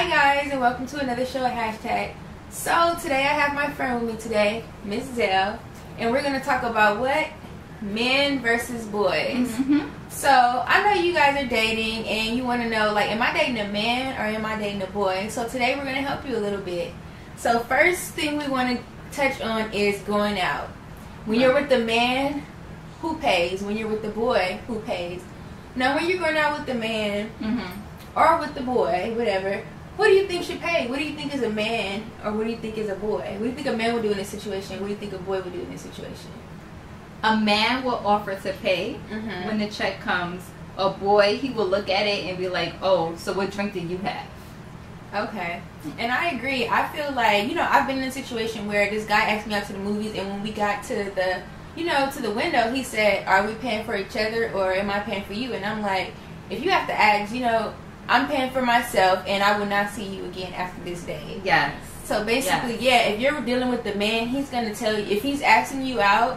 Hi guys, and welcome to another show at Hashtag. So today I have my friend with me today, Miss Zell, and we're going to talk about what? Men versus boys. So I know you guys are dating and you want to know, like, am I dating a man or am I dating a boy? So today we're going to help you a little bit. So first thing we want to touch on is going out. When you're with the man, who pays? When you're with the boy, who pays? Now when you're going out with the man or with the boy, whatever, what do you think should pay? What do you think is a man or what do you think is a boy? What do you think a man would do in this situation? What do you think a boy would do in this situation? A man will offer to pay when the check comes. A boy, he will look at it and be like, oh, so what drink do you have? Okay. And I agree. I feel like, you know, I've been in a situation where this guy asked me out to the movies, and when we got to the, you know, to the window, he said, are we paying for each other or am I paying for you? And I'm like, if you have to ask, you know, I'm paying for myself and I will not see you again after this day. Yes. So basically, yeah, if you're dealing with the man, he's going to tell you, if he's asking you out,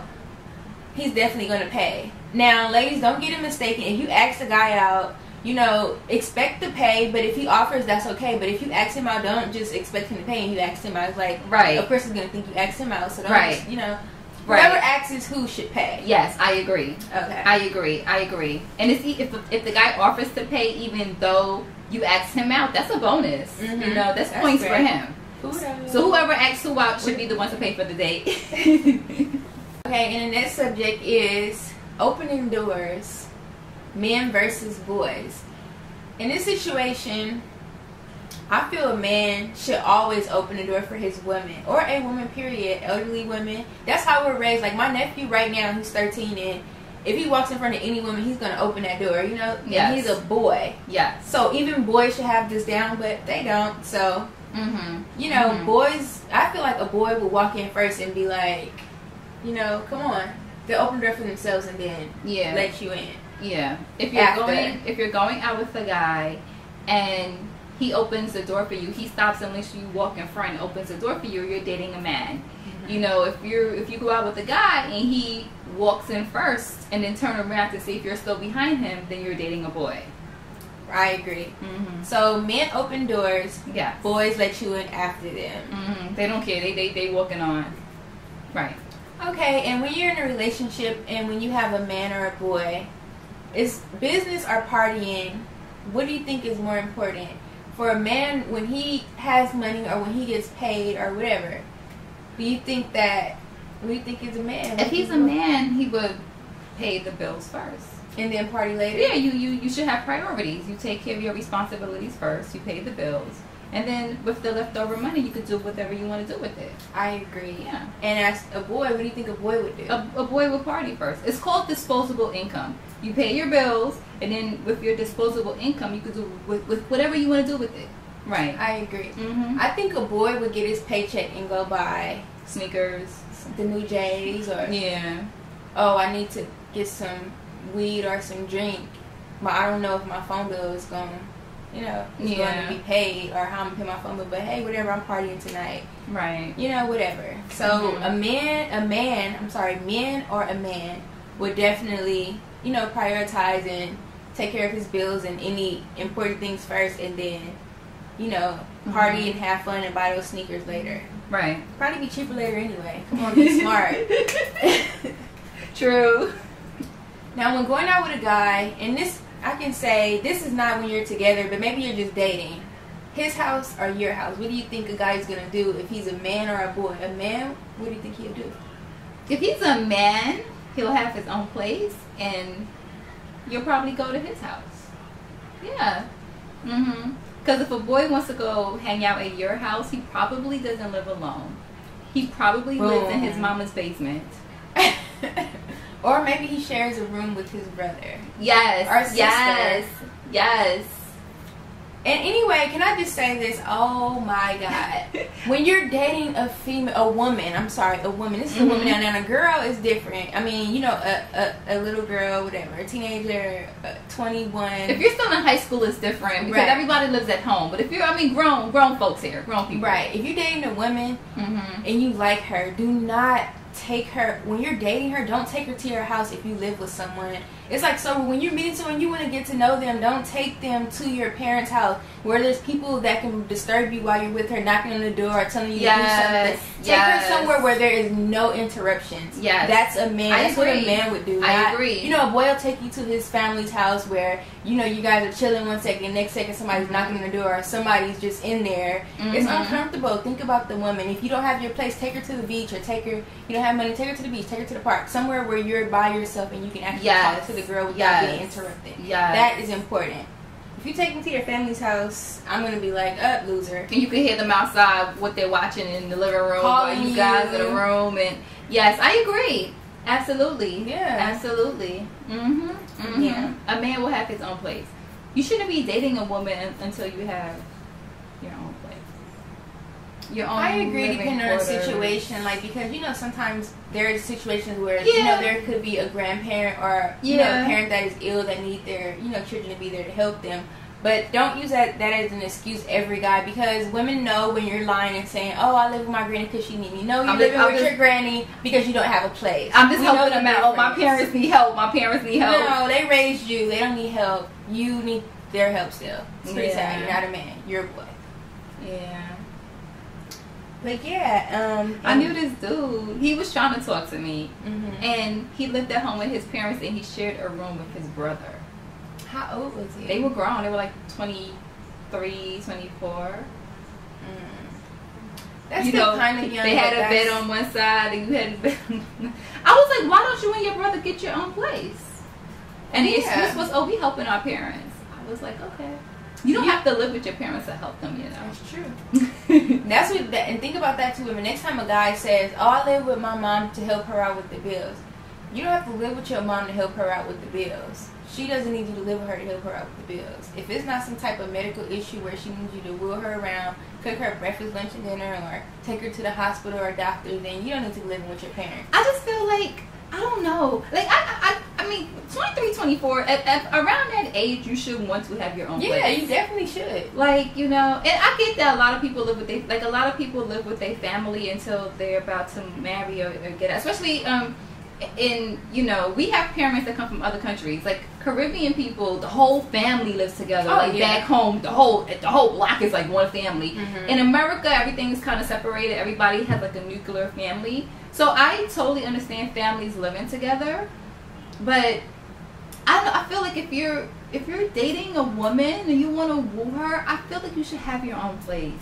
he's definitely going to pay. Now, ladies, don't get it mistaken. If you ask the guy out, you know, expect to pay, but if he offers, that's okay. But if you ask him out, don't just expect him to pay and you ask him out. It's like, right, a person's going to think you asked him out. So don't, right, just, you know, whoever asks is who should pay. Yes, I agree. Okay. I agree. And it's, if the guy offers to pay even though you asked him out, that's a bonus. You know, that's points for him. So whoever asks who out should be the one to pay for the date. Okay, and the next subject is opening doors. Men versus boys. In this situation, I feel a man should always open the door for his woman, or a woman, period, elderly women. That's how we're raised. Like my nephew right now, he's 13, and if he walks in front of any woman, he's going to open that door, you know? Yes. And he's a boy. Yes. So even boys should have this down, but they don't. So, you know, boys, I feel like a boy would walk in first and be like, you know, come on. They'll open the door for themselves and then let you in. Yeah. If you're going out with a guy and he opens the door for you, he stops and lets you walk in front and opens the door for you, you're dating a man. You know, if you go out with a guy and he walks in first and then turn around to see if you're still behind him, then you're dating a boy. I agree. So men open doors. Yes. Boys let you in after them. They don't care. They walking on. Right. Okay, and when you're in a relationship and when you have a man or a boy, is business or partying, what do you think is more important? For a man, when he has money or when he gets paid or whatever, what do you think is a man? If he's a man, he would pay the bills first. And then party later? Yeah, you should have priorities. You take care of your responsibilities first. You pay the bills. And then with the leftover money, you could do whatever you want to do with it. I agree. Yeah. And as a boy, what do you think a boy would do? A boy would party first. It's called disposable income. You pay your bills, and then with your disposable income, you could do with whatever you want to do with it. Right. I agree. I think a boy would get his paycheck and go buy sneakers, the new J's, or oh, I need to get some weed or some drink, but I don't know if my phone bill is going to, you know, it's going to be paid or how I'm going to pay my phone bill, but hey, whatever, I'm partying tonight. Right. You know, whatever. So men or a man would definitely, you know, prioritize and take care of his bills and any important things first, and then, you know, party and have fun and buy those sneakers later. Right. Probably be cheaper later anyway. Come on, be smart. True. Now, when going out with a guy, and this, I can say, this is not when you're together, but maybe you're just dating. His house or your house, what do you think a guy is going to do if he's a man or a boy? A man, what do you think he'll do? If he's a man, he'll have his own place, and you'll probably go to his house. Yeah. Because if a boy wants to go hang out at your house, he probably doesn't live alone. He probably lives in his mama's basement. Or maybe he shares a room with his brother. Yes. Or sister. Yes. And anyway, can I just say this? Oh my God. When you're dating a woman, this is a woman now. Now, a girl is different. I mean, you know, a little girl, whatever, a teenager, 21. If you're still in high school, it's different because everybody lives at home. But if you're, grown folks here, grown people. Right. If you're dating a woman and you like her, do not take her, when you're dating her, don't take her to your house if you live with someone It's like, so when you're meeting someone, you want to get to know them. Don't take them to your parents' house where there's people that can disturb you while you're with her, knocking on the door or telling you to do something. Take her somewhere where there is no interruptions. Yes. That's a man. That's what a man would do. I agree. You know, a boy will take you to his family's house where, you know, you guys are chilling one second, next second somebody's knocking on the door or somebody's just in there. It's uncomfortable. Think about the woman. If you don't have your place, take her to the beach, or take her, you don't have money, take her to the beach, take her to the park, somewhere where you're by yourself and you can actually talk to the girl without being interrupted. That is important. If you take them to your family's house, I'm gonna be like, loser. And you can hear them outside what they're watching in the living room while you guys in the room. And yes, I agree. Absolutely. Yeah. Absolutely. Yeah. A man will have his own place. You shouldn't be dating a woman until you have your own place. Your own. I agree, depending on the situation. Like, because, you know, sometimes there are situations where, you know, there could be a grandparent or, you know, a parent that is ill that need their, you know, children to be there to help them. But don't use that as an excuse, every guy, because women know when you're lying and saying, "Oh, I live with my granny because she need me." No, you're living with your granny because you don't have a place. I'm just helping them out. Oh, my parents need help. My parents need help. No, they raised you. They don't need help. You need their help still. It's pretty sad. You're not a man. You're a boy. Yeah. But yeah, I knew this dude. He was trying to talk to me, and he lived at home with his parents, and he shared a room with his brother. How old was he? They were grown. They were like 23, 24. That's still kind of young. They had a bed on one side, and you had a bed on the other. I was like, why don't you and your brother get your own place? And the excuse was, oh, we helping our parents. I was like, okay. You don't have to live with your parents to help them, you know. That's true. That's what. And think about that too. The next time a guy says, "Oh, I live with my mom to help her out with the bills," you don't have to live with your mom to help her out with the bills. She doesn't need you to live with her to help her out with the bills. If it's not some type of medical issue where she needs you to wheel her around, cook her breakfast, lunch, and dinner, or take her to the hospital or doctor, then you don't need to be living with your parents. I just feel like, I don't know. Like, I mean, 23, 24, at around that age, you should want to have your own place. Yeah, you definitely should. Like, you know, and I get that a lot of people live with a lot of people live with their family until they're about to marry or get out. Especially, in, you know, we have parents that come from other countries. Like, Caribbean people, the whole family lives together. Back home, the whole block is like one family. In America, everything is kind of separated. Everybody has like a nuclear family. So I totally understand families living together, but I feel like if you're dating a woman and you want to woo her, I feel like you should have your own place.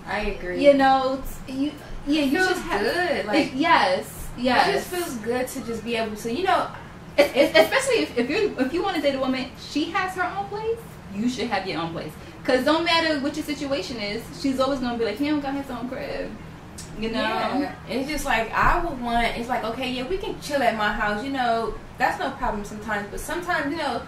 I agree. You know, you should have good. Like, yes. It just feels good to just be able to, you know, especially if you want to date a woman, she has her own place. You should have your own place, because no matter what your situation is, she's always gonna be like, he don't got his own crib. You know, it's just like I would want. It's like, okay, yeah, we can chill at my house. You know, that's no problem sometimes. But sometimes, you know,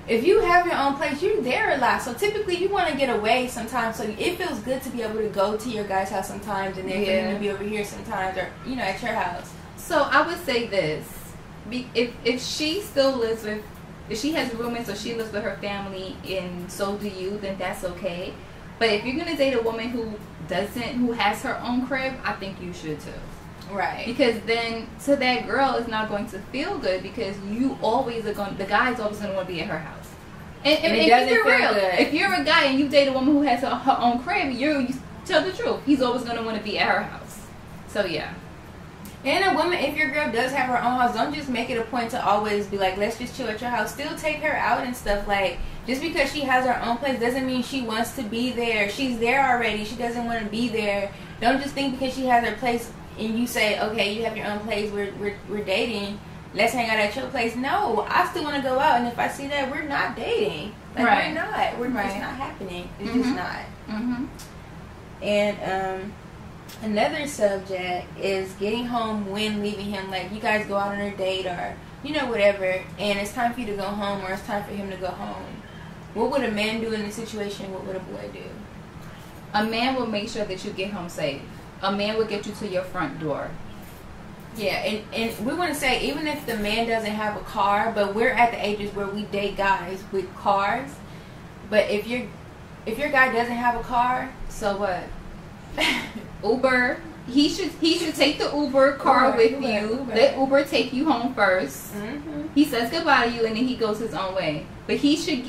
if you have your own place, you're there a lot. So typically, you want to get away sometimes. So it feels good to be able to go to your guy's house sometimes, and then for him to be over here sometimes, or you know, at your house. So I would say this: if she still lives with, if she has roommates or she lives with her family, and so do you, then that's okay. But if you're gonna date a woman who has her own crib, I think you should too. Right. Because then, to that girl, is not going to feel good, because you always are going. The guy's always going to want to be at her house. And it doesn't feel real. Good. If you're a guy and you date a woman who has her own crib, you tell the truth. He's always going to want to be at her house. So yeah. And a woman, if your girl does have her own house, don't just make it a point to always be like, let's just chill at your house. Still take her out and stuff. Like, just because she has her own place doesn't mean she wants to be there. She's there already. She doesn't want to be there. Don't just think because she has her place and you say, okay, you have your own place, we're dating, let's hang out at your place. No, I still want to go out, and if I see that, we're not dating. Like, we're not. We're just not happening. It's just not. And another subject is getting home when leaving him. Like, you guys go out on a date or, you know, whatever, and it's time for you to go home or it's time for him to go home. What would a man do in this situation? What would a boy do? A man will make sure that you get home safe. A man will get you to your front door. Yeah, and we want to say, even if the man doesn't have a car, but we're at the ages where we date guys with cars. But if your guy doesn't have a car, so what? Uber. He should take the Uber car with you. Let Uber take you home first. He says goodbye to you, and then he goes his own way. But he should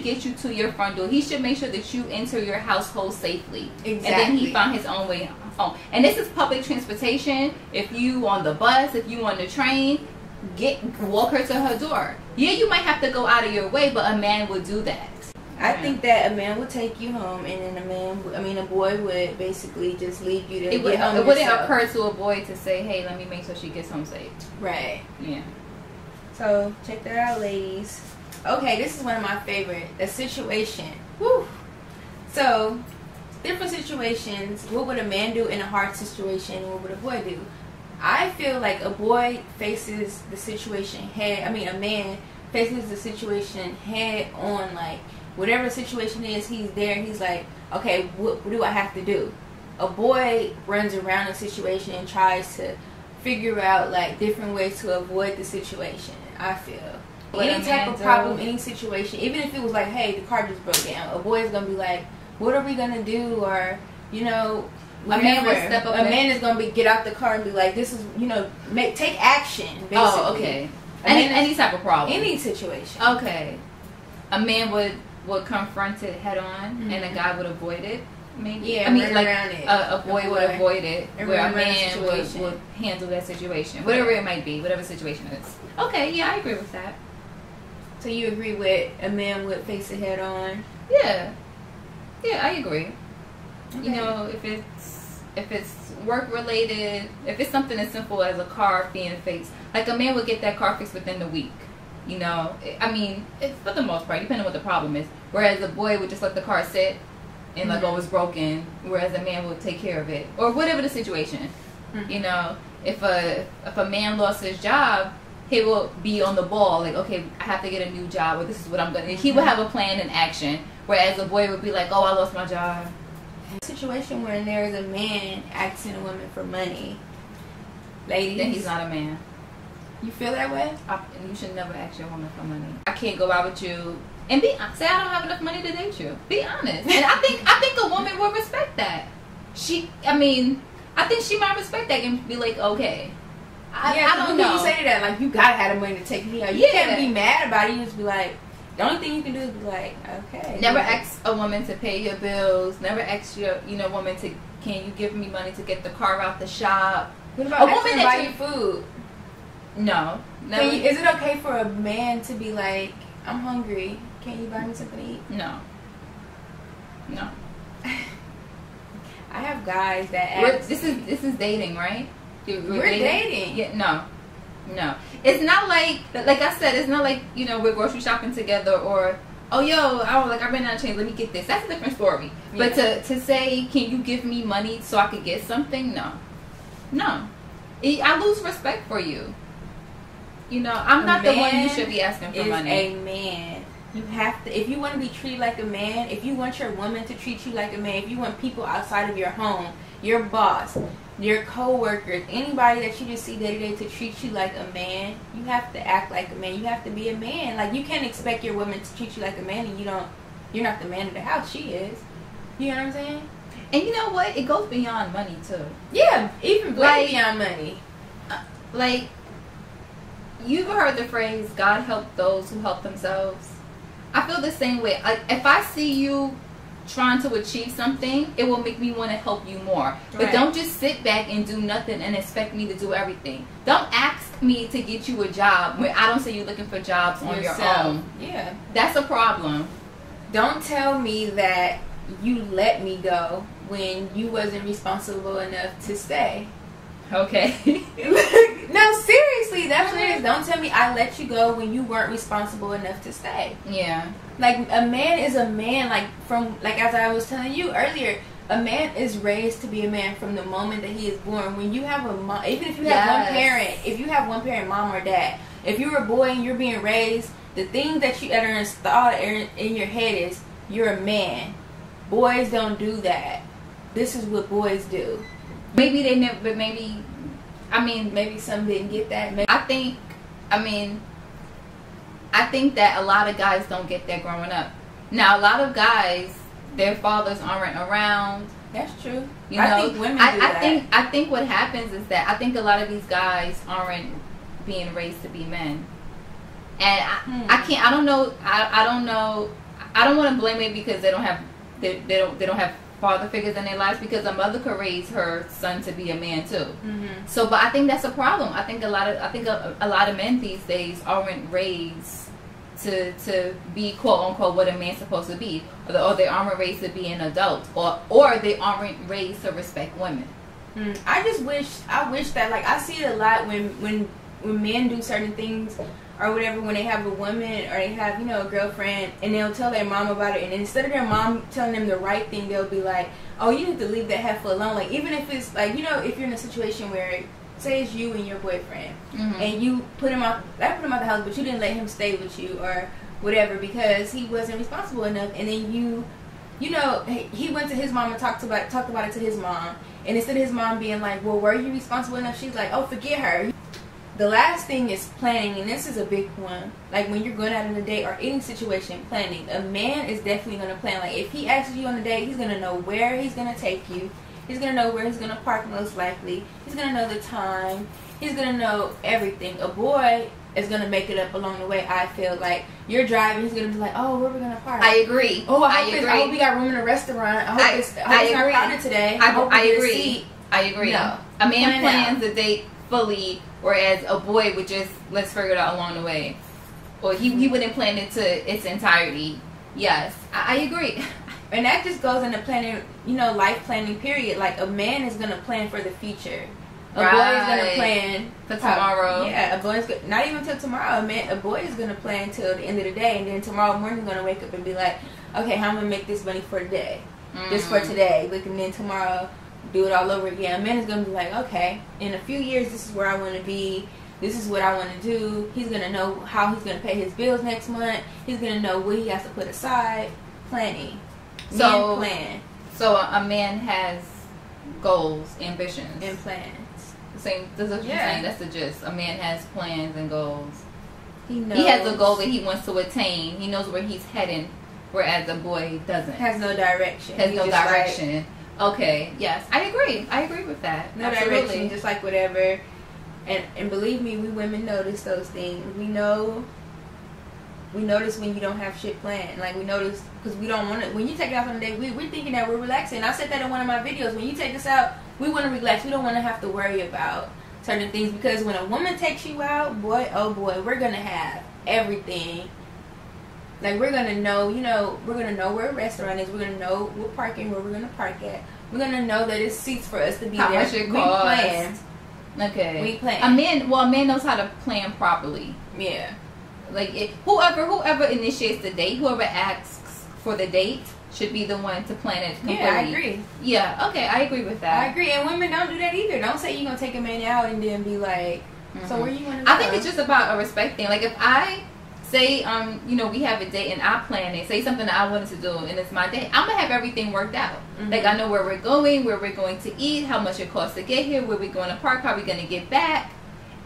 get you to your front door. He should make sure that you enter your household safely. Exactly. And then he found his own way home. And this is public transportation. If you on the bus, if you on the train, walk her to her door. Yeah, you might have to go out of your way, but a man would do that. I think that a man would take you home, and then a boy would basically just leave you to get home. It wouldn't occur to a boy to say, "Hey, let me make sure she gets home safe." Right. Yeah. So check that out, ladies. Okay, this is one of my favorite. A situation. Woo. So, different situations. What would a man do in a hard situation? What would a boy do? I feel like a boy faces the situation a man faces the situation head on. Like, whatever the situation is, he's there. He's like, okay, what do I have to do? A boy runs around a situation and tries to figure out like different ways to avoid the situation. I feel any type of problem, any situation, even if it was like, hey, the car just broke down, a boy is gonna be like, what are we gonna do? Or a man will step up. A man is gonna get out the car and be like, this is take action. Basically. Oh, okay. Any type of problem, any situation. Okay, a man would confront it head on, and a guy would avoid it. Maybe. Yeah, a boy would avoid it, where a man would handle that situation, whatever it might be, whatever situation it is. Okay, yeah, I agree with that. So you agree with a man would face it head on? Yeah, I agree. Okay. If it's work related, if it's something as simple as a car being fixed, like a man would get that car fixed within the week. It's for the most part, depending on what the problem is. Whereas a boy would just let the car sit and it's broken. Whereas a man would take care of it, or whatever the situation. If a man lost his job, he will be on the ball. Like, okay, I have to get a new job, or this is what I'm gonna. He would have a plan and action. Whereas a boy would be like, oh, I lost my job. A situation where there is a man asking a woman for money, ladies, then he's not a man. You feel that way? You should never ask your woman for money. I can't go out with you and say I don't have enough money to date you. Be honest. And I think a woman will respect that. I think she might respect that and be like, okay. I don't know. You say that, like, you gotta have the money to take me out. You can't be mad about it. You just be like, the only thing you can do is be like, okay. Never ask a woman to pay your bills. Never ask your woman to, can you give me money to get the car out the shop? What about a woman to buy you food? No. Is it okay for a man to be like, I'm hungry, can you buy me something to eat? No. I have guys that ask. This is dating, right? We're dating. Yeah, no. It's not like I said, it's not like, we're grocery shopping together, or, oh, I ran out of change, let me get this. That's a different story. Yeah. But to say, can you give me money so I could get something? No. I lose respect for you. I'm not the one you should be asking for money. A man. You have to, if you want to be treated like a man, if you want your woman to treat you like a man, if you want people outside of your home, your boss, your co-workers, anybody that you just see day to day to treat you like a man, you have to act like a man. You have to be a man. Like, you can't expect your woman to treat you like a man and you're not the man of the house. She is. You know what I'm saying? And you know what? It goes beyond money too. Yeah, even way beyond money. You've heard the phrase, God help those who help themselves. I feel the same way. If I see you trying to achieve something, it will make me want to help you more. Right. But don't just sit back and do nothing and expect me to do everything. Don't ask me to get you a job when I don't see you looking for jobs on your own. Yeah. That's a problem. Don't tell me that you let me go when you wasn't responsible enough to stay. Okay. No, seriously, that's what it is. Don't tell me I let you go when you weren't responsible enough to stay. Yeah. Like, a man is a man, as I was telling you earlier, a man is raised to be a man from the moment that he is born. When you have a mom, even if you have one parent, if you have one parent, mom or dad, if you're a boy and you're being raised, the thing that are installed in your head is, you're a man. Boys don't do that. This is what boys do. Maybe they never, but maybe some didn't get that. I think that a lot of guys don't get that growing up. Now, a lot of guys, their fathers aren't around, That's true. You know, I think women do that. I think what happens is that I think a lot of these guys aren't being raised to be men, and I don't know. I don't know. I don't want to blame it because they don't have father figures in their lives, because a mother could raise her son to be a man too. So, but I think that's a problem. I think a lot of men these days aren't raised to be quote unquote what a man's supposed to be, or they aren't raised to be an adult, or they aren't raised to respect women. I wish that, like, I see it a lot when men do certain things or whatever, when they have a woman or they have, you know, a girlfriend, and they'll tell their mom about it, and instead of their mom telling them the right thing, they'll be like, oh, you need to leave that heifer alone. Like, even if it's like, you know, if you're in a situation where, say it's you and your boyfriend, and you put him out the house, but you didn't let him stay with you or whatever because he wasn't responsible enough, and then you know, he went to his mom and talked about it to his mom, and instead of his mom being like, well, were you responsible enough, she's like, oh, forget her. The last thing is planning, and this is a big one. Like, when you're going out on a date or any situation, planning. A man is definitely going to plan. Like, if he asks you on a date, he's going to know where he's going to take you. He's going to know where he's going to park most likely. He's going to know the time. He's going to know everything. A boy is going to make it up along the way, I feel. Like, you're driving, he's going to be like, oh, where are we going to park? I agree. Oh, I hope we got room in a restaurant. I hope it's not crowded today. I agree. I agree. No. A man plans the date fully, whereas a boy would just, let's figure it out along the way. Or he wouldn't plan it to its entirety. Yes, I agree. And that just goes into planning, you know, life planning, period. Like, a man is going to plan for the future. A boy is going to plan for tomorrow. Yeah, a boy is not even till tomorrow. A boy is going to plan till the end of the day, and then tomorrow morning he's going to wake up and be like, okay, how am I going to make this money for today? Just for today. Like, and then tomorrow, do it all over again. A man is going to be like, okay, in a few years, this is where I want to be. This is what I want to do. He's going to know how he's going to pay his bills next month. He's going to know what he has to put aside. Planning. So a man has goals, ambitions, and plans. Same. That's what you're saying. That's the gist. A man has plans and goals. He has a goal that he wants to attain. He knows where he's heading, whereas a boy doesn't. Has no direction. Like, okay. Yes, I agree. I agree with that. No direction. Just like whatever. And believe me, we women notice those things. We notice when you don't have shit planned. Like, we notice because we don't want to. When you take it out on a date, we're thinking that we're relaxing. I said that in one of my videos. When you take us out, we want to relax. We don't want to have to worry about certain things, because when a woman takes you out, boy, oh boy, we're gonna have everything. Like, we're gonna know, you know, we're gonna know where a restaurant is. We're gonna know what parking where we're gonna park at. We're gonna know that it's seats for us to be how there. Much it costs. Plan. Okay. We plan. A man knows how to plan properly. Yeah. Like, whoever initiates the date, whoever asks for the date, should be the one to plan it completely. Yeah, I agree. Yeah, okay, I agree with that. I agree, and women don't do that either. Don't say you're going to take a man out and then be like, so where you want to go? I think it's just about a respect thing. Like, if I say, you know, we have a date and I plan it, say something that I wanted to do, and it's my date, I'm going to have everything worked out. Like, I know where we're going to eat, how much it costs to get here, where we're going to park, how we're going to get back.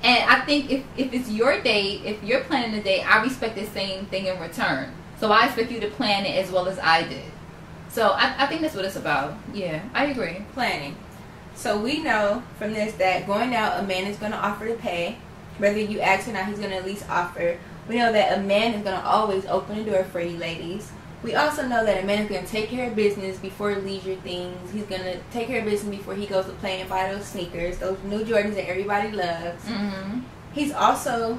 And I think if it's your date, if you're planning the date, I respect the same thing in return. So I expect you to plan it as well as I did. So I think that's what it's about. Yeah, I agree. Planning. So we know from this that going out, a man is going to offer to pay. Whether you ask or not, he's going to at least offer. We know that a man is going to always open the door for you ladies. We also know that a man is going to take care of business before leisure things. He's going to take care of business before he goes to play and buy those sneakers, those new Jordans that everybody loves. He's also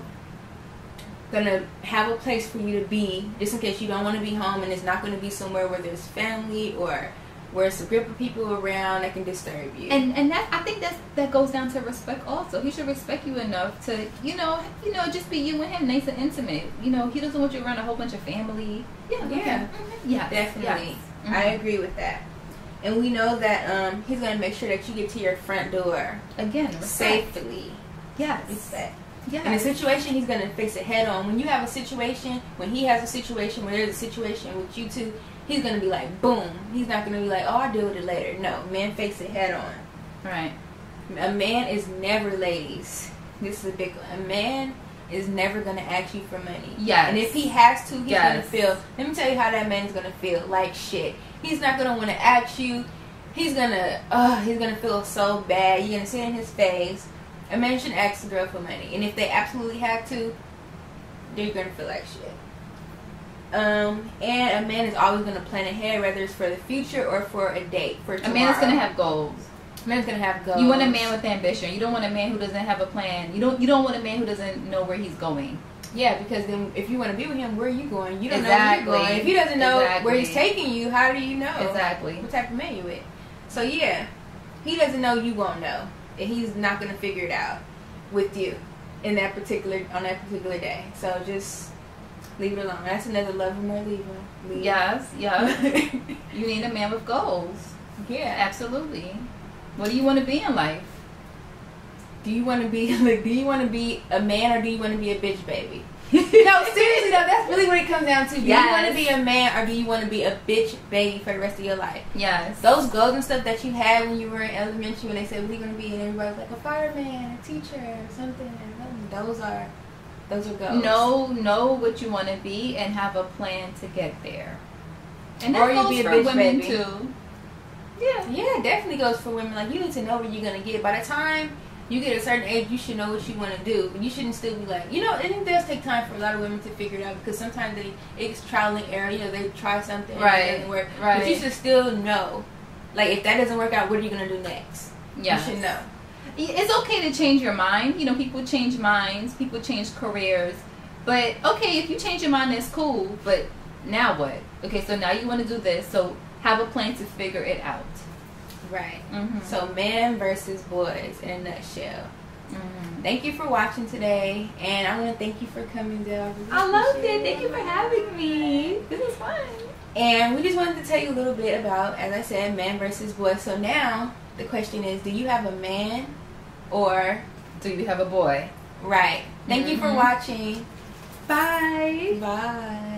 going to have a place for you to be, just in case you don't want to be home, and it's not going to be somewhere where there's family or where it's a group of people around that can disturb you. And that, I think that goes down to respect also. He should respect you enough to, you know, just be you and him, nice and intimate. You know, he doesn't want you around a whole bunch of family. Yeah, definitely. Yes. I agree with that. And we know that he's going to make sure that you get to your front door again safely. Yes. Respect. Yeah. In a situation, he's going to fix it head on. When you have a situation, when he has a situation, when there's a situation with you two, he's going to be like, boom. He's not going to be like, oh, I'll deal with it later. No, man, face it head on. Right. A man is never, ladies, this is a big one. A man is never going to ask you for money. Yes. And if he has to, he's going to feel, let me tell you how that man is going to feel, like shit. He's not going to want to ask you he's gonna feel so bad. You're gonna see it in his face. A man shouldn't ask a girl for money, and if they absolutely have to, they're gonna feel like shit. And a man is always gonna plan ahead, whether it's for the future or for a date. For tomorrow. A man is gonna have goals. A man's gonna have goals. You want a man with ambition. You don't want a man who doesn't have a plan. You don't want a man who doesn't know where he's going. Yeah, because then if you want to be with him, where are you going? You don't know where you're going. If he doesn't know where he's taking you, how do you know? Exactly. What type of man you with? So yeah, he doesn't know, you won't know, and he's not gonna figure it out with you on that particular day. So just leave it alone. That's another love him or leave him. Yes. You need a man with goals. Yeah, absolutely. What do you want to be in life? Do you want to be a man, or do you want to be a bitch baby? No, seriously though, that's really what it comes down to. Do you want to be a man, or do you want to be a bitch baby for the rest of your life? Yes. Those goals and stuff that you had when you were in elementary, when they said, what are you going to be? And everybody was like, a fireman, a teacher, something. Those are goals. Know what you want to be and have a plan to get there. And that or goes you be a for bitch women baby. too. Yeah, it definitely goes for women. Like, you need to know where you're going to get. By the time you get a certain age, you should know what you want to do. You shouldn't still be like, and it does take time for a lot of women to figure it out, because sometimes it's trial and error. They try something and it doesn't work. Right. But you should still know, like, if that doesn't work out, what are you going to do next? Yes. You should know. It's okay to change your mind. People change minds. People change careers. But, okay, if you change your mind, that's cool. But now what? Okay, so now you want to do this. So have a plan to figure it out. Right. Mm-hmm. So men versus boys in a nutshell. Mm-hmm. Thank you for watching today, and I want to thank you for coming, Del. I loved it. Thank you for having me. This was fun. And we just wanted to tell you a little bit about, as I said, men versus boys. So now the question is, do you have a man, or do you have a boy? Right. Thank you for watching. Bye. Bye.